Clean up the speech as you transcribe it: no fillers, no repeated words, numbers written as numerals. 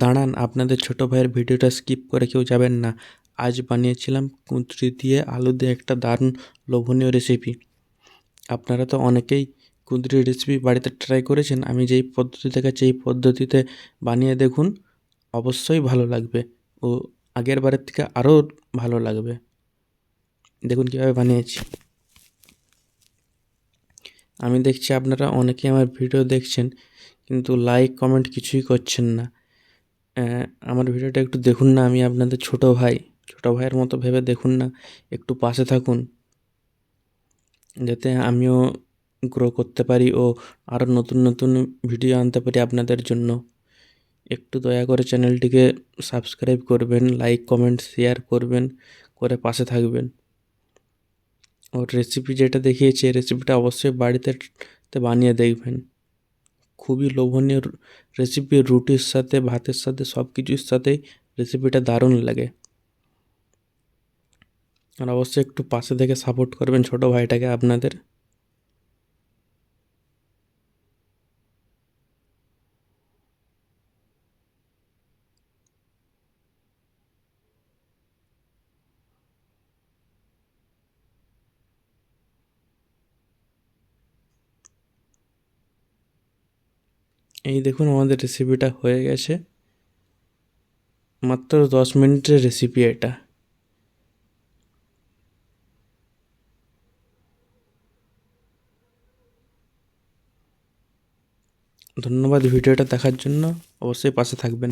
দাঁড়ান, আপনাদের ছোট ভাইয়ের ভিডিওটা স্কিপ করে কেউ যাবেন না। আজ বানিয়েছিলাম কুঁদরি দিয়ে আলু দিয়ে একটা দারুণ লোভনীয় রেসিপি। আপনারা তো অনেকেই কুঁদরির রেসিপি বাড়িতে ট্রাই করেছেন। আমি যেই পদ্ধতি দেখাচ্ছি এই পদ্ধতিতে বানিয়ে দেখুন, অবশ্যই ভালো লাগবে ও আগের বারের থেকে আরও ভালো লাগবে। দেখুন কীভাবে বানিয়েছি। আমি দেখছি আপনারা অনেকেই আমার ভিডিও দেখছেন, কিন্তু লাইক কমেন্ট কিছুই করছেন না। আমার ভিডিওটা একটু দেখুন না, আমি আপনাদের ছোট ভাইয়ের মতো ভেবে দেখুন না, একটু পাশে থাকুন, যাতে আমিও গ্রো করতে পারি ও আরও নতুন নতুন ভিডিও আনতে পারি আপনাদের জন্য। একটু দয়া করে চ্যানেলটিকে সাবস্ক্রাইব করবেন, লাইক কমেন্ট শেয়ার করবেন, করে পাশে থাকবেন। ওর রেসিপি যেটা দেখিয়েছি এই রেসিপিটা অবশ্যই বাড়িতে বানিয়ে দেখবেন। খুবই লোভনীয় রেসিপি, রুটির সাথে ভাতের সাথে সব কিছুর সাথেই রেসিপিটা দারুণ লাগে। আর অবশ্যই একটু পাশে থেকে সাপোর্ট করবেন ছোটো ভাইটাকে আপনাদের। এই দেখুন আমাদের রেসিপিটা হয়ে গেছে। মাত্র 10 মিনিটের রেসিপি এটা। ধন্যবাদ ভিডিওটা দেখার জন্য। অবশ্যই পাশে থাকবেন।